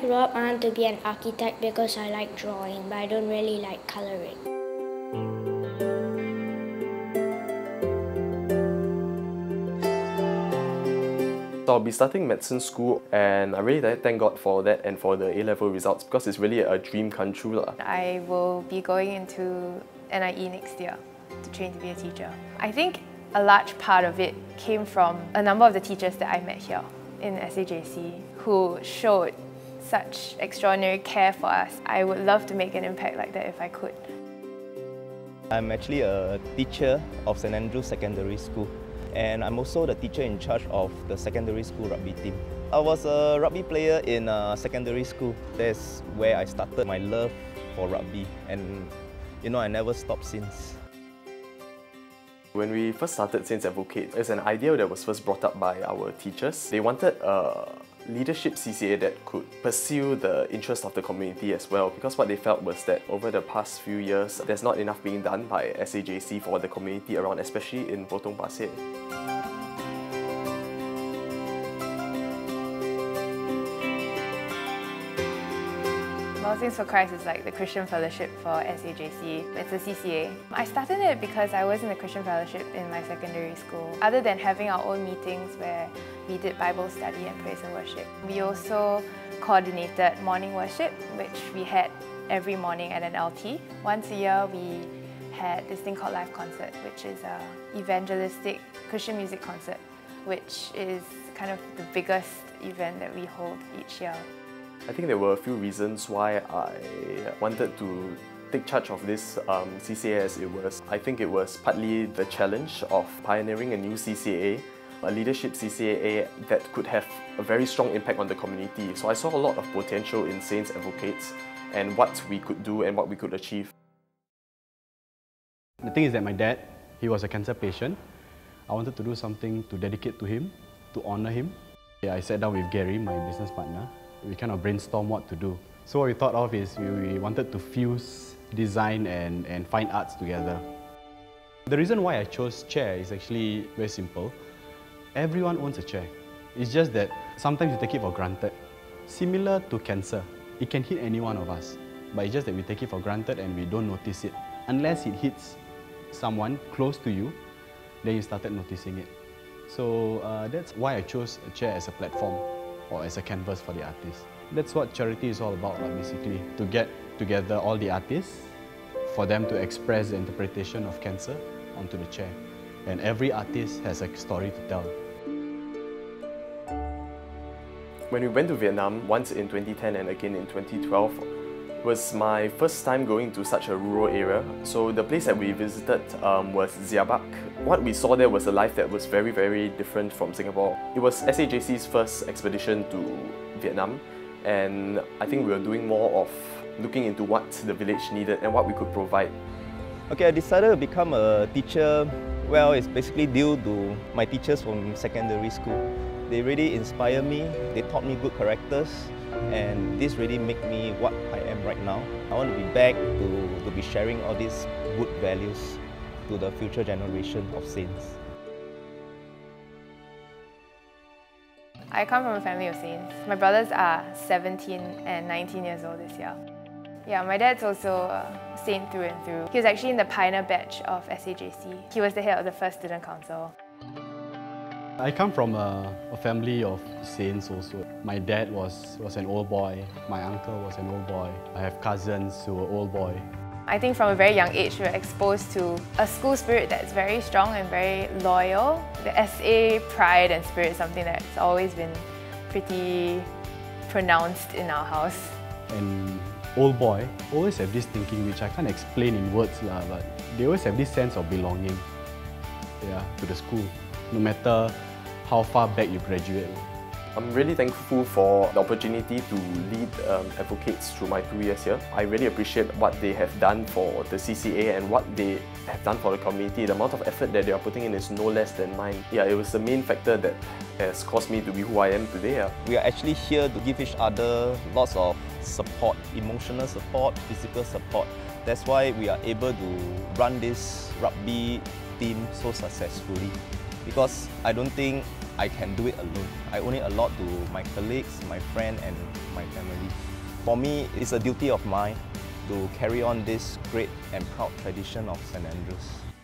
grew up, I want to be an architect because I like drawing, but I don't really like colouring. So I'll be starting medicine school, and I really thank God for that and for the A-level results, because it's really a dream come true. I will be going into NIE next year to train to be a teacher. I think a large part of it came from a number of the teachers that I met here in SAJC who showed such extraordinary care for us. I would love to make an impact like that if I could. I'm actually a teacher of St. Andrews Secondary School, and I'm also the teacher in charge of the secondary school rugby team. I was a rugby player in secondary school. That's where I started my love for rugby, and I never stopped since. When we first started Saints Advocate, it's an idea that was first brought up by our teachers. They wanted a leadership CCA that could pursue the interest of the community as well, because what they felt was that over the past few years, there's not enough being done by SAJC for the community around, especially in Potong Pasir. Saints for Christ is like the Christian Fellowship for SAJC. It's a CCA. I started it because I was in the Christian Fellowship in my secondary school. Other than having our own meetings where we did Bible study and praise and worship, we also coordinated morning worship, which we had every morning at an LT. Once a year we had this thing called Live Concert, which is an evangelistic Christian music concert, which is kind of the biggest event that we hold each year. I think there were a few reasons why I wanted to take charge of this CCA as it was. I think it was partly the challenge of pioneering a new CCA, a leadership CCA that could have a very strong impact on the community. So I saw a lot of potential in Saints Advocates and what we could do and what we could achieve. The thing is that my dad, he was a cancer patient. I wanted to do something to dedicate to him, to honour him. Yeah, I sat down with Gary, my business partner. We kind of brainstormed what to do. So what we thought of is we wanted to fuse design and fine arts together. The reason why I chose chair is actually very simple. Everyone owns a chair. It's just that sometimes you take it for granted. Similar to cancer, it can hit any one of us, but it's just that we take it for granted and we don't notice it. Unless it hits someone close to you, then you started noticing it. So that's why I chose a chair as a platform or as a canvas for the artists. That's what charity is all about, basically, to get together all the artists, for them to express the interpretation of cancer onto the chair. And every artist has a story to tell. When we went to Vietnam, once in 2010 and again in 2012, was my first time going to such a rural area. So the place that we visited was Gia Bac. What we saw there was a life that was very, very different from Singapore. It was SAJC's first expedition to Vietnam, and I think we were doing more of looking into what the village needed and what we could provide. Okay, I decided to become a teacher. Well, it's basically due to my teachers from secondary school. They really inspired me, they taught me good characters, and this really made me what I am right now. I want to be back to be sharing all these good values to the future generation of saints. I come from a family of saints. My brothers are 17 and 19 years old this year. Yeah, my dad's also a saint through and through. He was actually in the pioneer batch of SAJC. He was the head of the first student council. I come from a family of saints also. My dad was an old boy, my uncle was an old boy. I have cousins who were old boy. I think from a very young age we were exposed to a school spirit that's very strong and very loyal. The SA pride and spirit is something that's always been pretty pronounced in our house. And old boy always have this thinking which I can't explain in words, but they always have this sense of belonging to the school, no matter how far back you graduate. I'm really thankful for the opportunity to lead advocates through my 2 years here. I really appreciate what they have done for the CCA and what they have done for the community. The amount of effort that they are putting in is no less than mine. Yeah, it was the main factor that has caused me to be who I am today. We are actually here to give each other lots of support, emotional support, physical support. That's why we are able to run this rugby team so successfully. because I don't think I can do it alone. I owe it a lot to my colleagues, my friend and my family. For me, it's a duty of mine to carry on this great and proud tradition of St. Andrews.